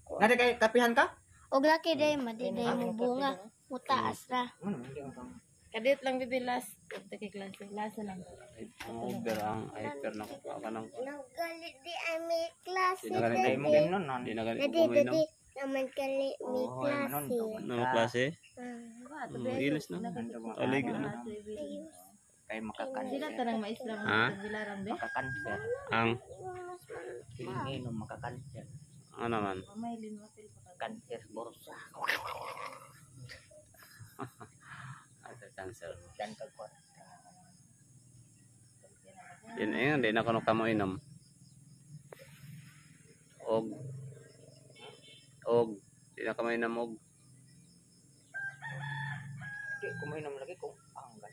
ko. Nade kay kapihan ka? Og laki day madiday mo bunga. Mutaas ra. Kadit lang bibi last. Ito kay klase. Lasa lang. Ang over ang hyper na kukuha ka ng Nagalit di ay may klase. Nagalit Dai mo game nun. Hindi na ganito Dadi kuminom. dadi naman kali may klase. Ano klase? Ah. Ilis na. Alig ano? Kay makakan. Sila tanang maestra mo Ha? sa bilaran be. Makakanser. Ang Inom makakanser. ano naman? Maylin mo til pa. Kanser borsa. Asa cancer. Dan kagkot. Yan ayun, di na kuno kamo inom. Og di na kamo inom og. Di kuminom lagi kung anggal.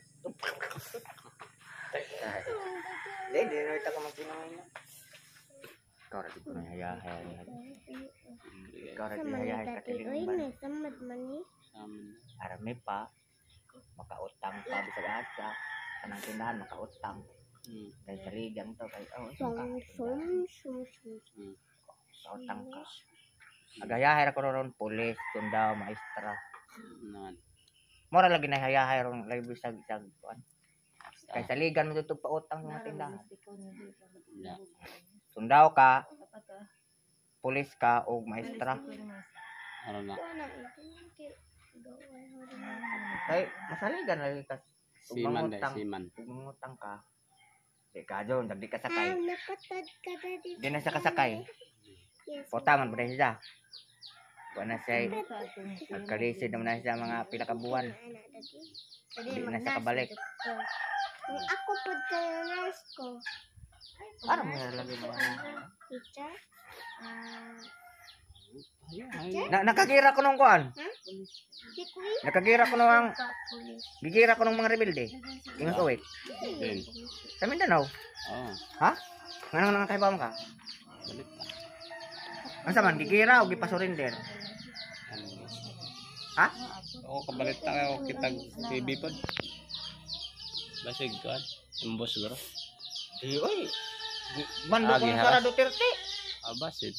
Di na ita ka magsinom. Kara di ko na hayahay. Kara di hayahay ka Oy, tiling. may samad man ni. Arame pa. Makautang pa bisag asa. Kanang tindahan makautang. Kay saligang to kay Sum sum. makautang ka. Agayahay ra ko ron pulis, tundaw, maestra. Naman. Mora lagi na hayahay ron lagi bisag kuan. Kay saligan mo tutug pautang sa tindahan. Ya. Tundaw ka, pulis ka o maestra. Ano na? Kay masaligan lagi ka. Siman dai, siman. Kung mangutang ka, di ka dyan, di ka sakay. Napatad ka dadi. Di na siya kasakay. Yes. Potaman pa rin siya. Buwan na siya, nagkalisid naman na siya mga pila ka buwan. Di na siya kabalik. Ako pod ka nurse ko. Parang may lagi mga. Teacher. Nakakira ko nung kuan. Si Kuya. Nakakira ko nung Police. gigira ko nung mga rebelde. Ingat uwit. Din. Sa Mindanao. Oh, Ha? Nga nang nakaiba mo ka? balik pa. Ang saman, gigira o gipasurinder? Ha? Ako kabalit ta kayo kitag TV pod. Basig kan. Tumbos siguro. Di, oy. Bando ko Gihara. ng Sara Duterte. Basit.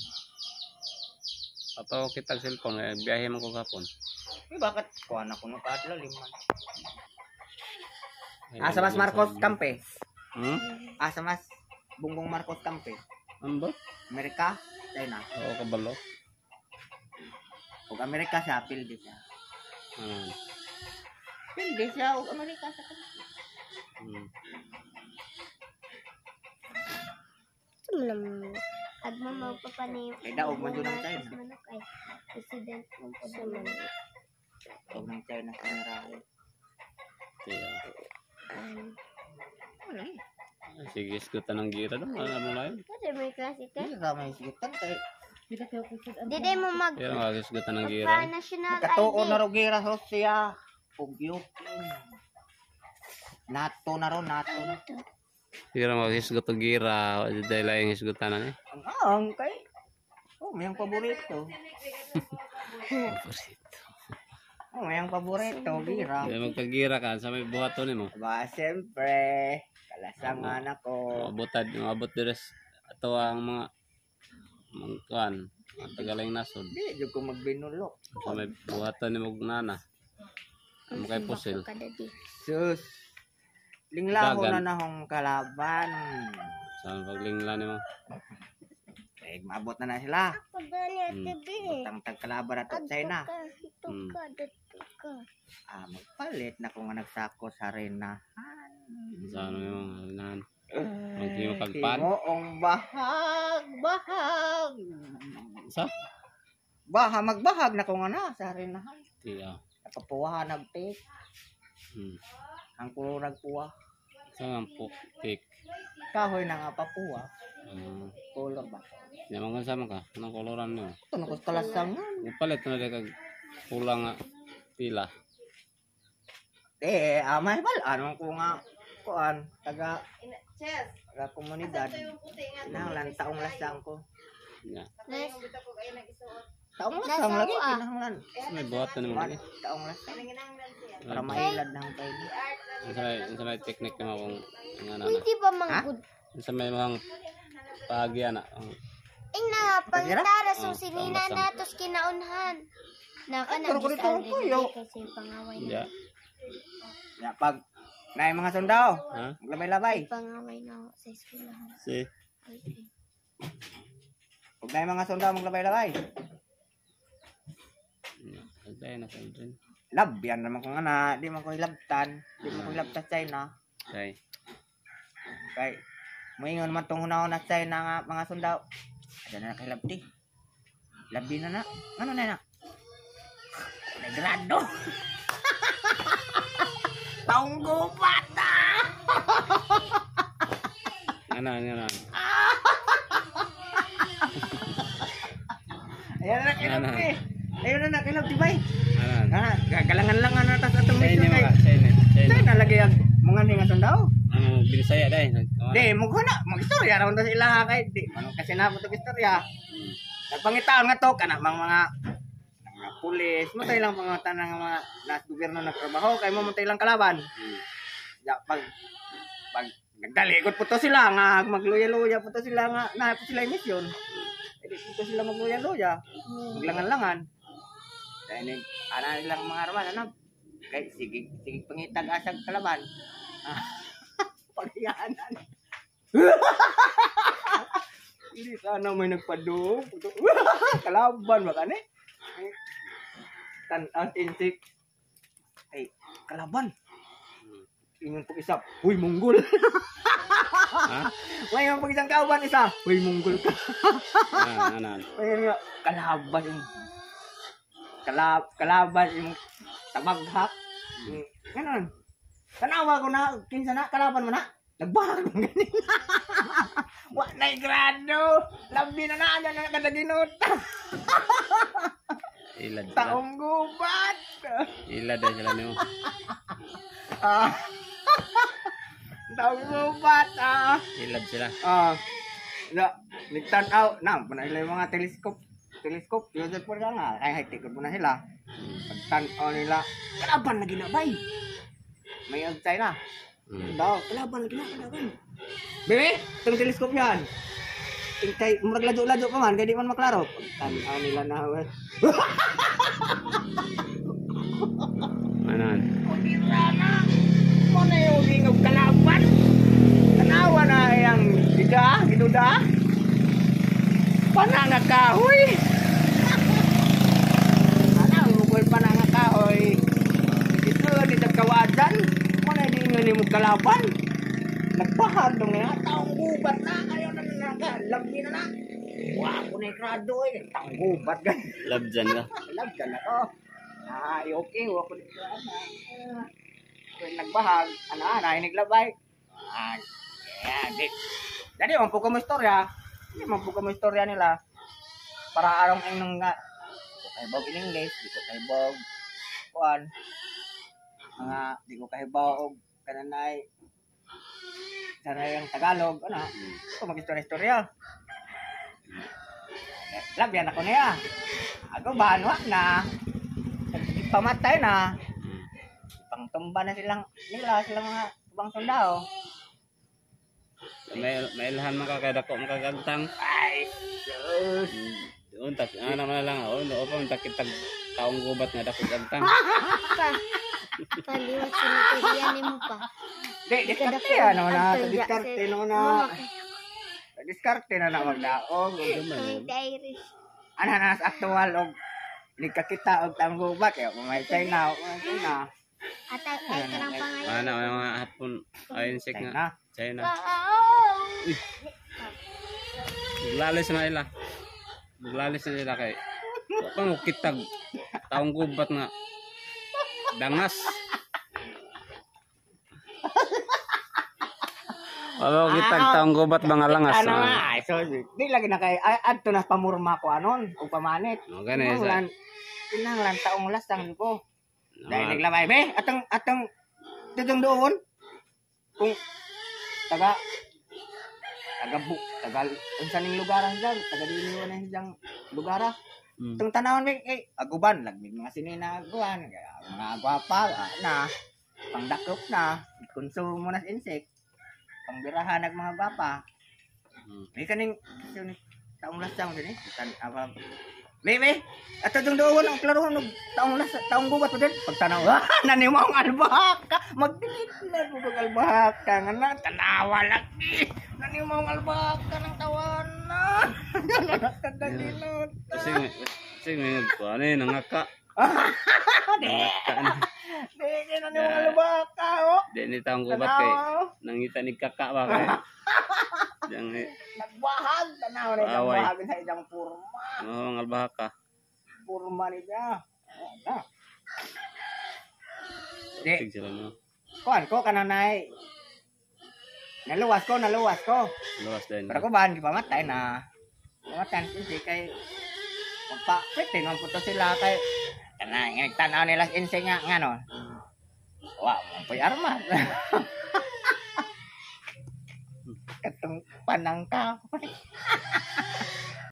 Ato kitag cellphone biyahe mo ko gapon. Eh, bakit? Kuha na ko nung kaatla, liman. Asa mas Marcos Campe. Asa mas Bongbong Marcos Campe. Ambot? Amerika, China. Oo kabalo. Ug Amerika siya, pildi siya. Pildi siya, ug Amerika sa kanila. Agma magpapaniw. Ay, daog man doon ang China. Manok ay president mo po sa manok. Huwag ng China sa Marahay. Kaya. Wala eh. Sige, skutan ng gira doon. Ano mo lang yun? Kasi may klase ka. Hindi ka may sigitan kay. Bila kayo kusod ang Dede mo mag Kaya nga skutan ng gira. national Katuon ID. na rogira Russia. Pugyo. NATO na ron, NATO na. Gira mag-isgot ng gira. Dahil lang yung isgutan na niya. Ang kay. Oh, may ang paborito. Oh, may ang paborito, gira. Kaya magkagira ka. Sa may buhaton mo. Ba, siyempre. Kalasang anak ko. Abot deres. Ato ang mga kuan. Ang tagaling nasod. Hindi, di ko magbinulok. Sa may buhaton ni Mugnana. Ang kay pusil. Sus. Linglaho Dagan. na nahong kalaban. Sa paglingla ni mo. Eh, maabot na sila. Pagdali TV. Butang tagkalaban at China. Ka. Magpalit na kung nagsako sa renahan. Sa ano yung halinahan. Magkimo kagpan. Timoong bahag. Sa? Magbahag na kung sa renahan. Tiya. Nakapuwahan nagtik. Ang kulo nagpuwa. Sa ang puktik. Kahoy na nga papuwa. Kulor ba? Yaman ka sama ka. Anong koloran nyo? Ito na kalasangan. Upalit na kag pulang nga pila. May balaan ko nga kuan taga komunidad. Kinahanglan taong lasang ko. Ya. Taong lasang lagi kinahanglan. May buhatan mo lagi. Taong lasang. Para mailad ng kayo. Sa may technique naman kung nga na. Hindi ba mga good? Sa may mga pagi na. Ina, pangitara so sinina natos kinaunhan. Naka Pero na kung ito ang tuyo. kasi pangaway na. Ya. Ya, pag na yung mga sundao, Ha? maglabay-labay. Pangaway na sa eskwelahan. Si. Pag na yung mga sundao, maglabay-labay. Agay na kayo dyan. Lab, yan naman kung ana. Di man ko ilabtan. Di man ko ilabtan sa China. Okay. Kay, moingon man itong hunahon na China nga mga sundao. Ada na kay labdi. Labi na na. Ano na na? Negrado. Taong gubat na. Ano. Ayan na kay labdi. Ayun na kay labdi bay. Ano. Galangan lang ano tas atong Sa mission inyo kay. mga. Sa inyo. China lagi ang mga nga sundao. Ano, binisaya dahil. Di, mo na, mag-istorya raw na sila kay di. Ano kasi na mo istorya. Nagpangitaon nga to kana mga pulis, mo tayo lang mga tanang mga nas gobyerno na trabaho kay mo tayo lang kalaban. Ya pag nagdalikot po to sila nga magluya-luya po to sila nga na po sila mission. Edi po sila magluya-luya. Maglangan-langan. Dahil ni ana nilang mga arman ano kay sige pangitag asag kalaban. Pagyanan. Hindi sana may nagpadung. Kalaban ba kani? Tan insik. Ay, kalaban. Ingon po isa, huy munggol. Ha? Ngayon pag isang kauban isa, huy munggol ka. Ano. Ngayon nga, kalaban yung kalaban yung tabaghak. Ganon. Tanawa ko na, kinsa na, kalaban mo na. Nagbahag mo ganin. Wa na'y grado. Labi na na kadaginot. Ilad sila. Taong gubat. Ilad dahil sila niyo. Ah. Taong gubat. Ilad sila. Nagtanaw. Na, muna nila yung mga teleskop. Yun po lang nga. Kaya high-tech po na sila. Pagtanaw nila. Kalaban na ginabay. May agtay na. Daw, kalaban lagi na, kalaban. Bebe, itong teleskop yan. Kay murag lado-lado pa man, kaya di man maklaro. Tanaw nila na. Ano. Pagkira na. Mo na yung gingog kalaban. Tanawa na yung giduda. Pananga kahoy. Anang mukul pananga kahoy. Ito, dito kawadan. Mo na di nga mo kalaban. Nagbahag dong nga. Taong gubat na. Ayaw na labi na na. Wah, ko na ikrado eh. Taong gubat ka. Love dyan ka. Love ka na to. Okay. Huwag ko dito. Kung nagbahag, naglabay. Di. Jadi, mampu ka mo istorya. Hindi mampu ka mo istorya nila. Para arong ang nung nga. Di ko kahibog in English. Di ko kahibog kuan. Di ko kahibog kananay. Sana yung Tagalog. Ito mag-istorya-istorya. Labyan ako niya. Ako banwa na. Pamatay na. Pangtumba na silang mga ibang sundao. May ilhan makakadako makagantang. Ay, sus. Untak, ano na lang. O pa, untak kitag taong gubat nga dako gantang. Paliwat sinipiriyan mo pa. Diskarte yan. Diskarte na. Diskarte na magdaog. Ang Irish. Ananas aktual og nagkakita og tanggubat kaya may China. At ay kanang pangalan. Ano, mga hapon. Ayun, sik nga. China. Buglalis na nila. Buglalis na nila kay. Pang kitag taong gubat nga. Dangas. Wala kitag taong gubat mga langas. Ano nga, so di lagi na kay adto na pamurma ko anon o pamanit. O gani sa. Kinahanglan taong lasang ko. Dahil naglabay be, atong tutong doon. Kung taga unsa ning lugaran diyan, taga dili na siyang lugara. Itong tanawan be aguban lagmig mga sininaguan, mga gwapa na pangdakop na, konsumo na sa insect. Pangbirahan ng mga gwapa. May kaning taong lasa mo din eh. Apa? Bebe, ato yung doon ang klaro ng taong gubat mo din. Pagtanaw, nanimaw ang albahaka. Magdikit na bubog albahaka. Nga na, tanawa lagi. Nanimaw ang albahaka ng tawanan. Kadalilot. Kasi may ano yun, nangaka. Nangaka na. Di, nanimaw ang albahaka, oh. Di ni taong gubat kay nangita ni kaka ba kay. Yang Nagbahag, tanaw na isang Away. bahag sa isang purma. ang albahaka. Purma niya. Di, Sig sila no. kuhan ko, kananay. Naluwas ko. Luwas din. Pero ko bahan, di pamatay na. Pamatay, hindi kay... Magpa-pwede, magputo sila kay... Tanaw nila sa insay nga, no? Wow, mampoy armas. Katong panang ka.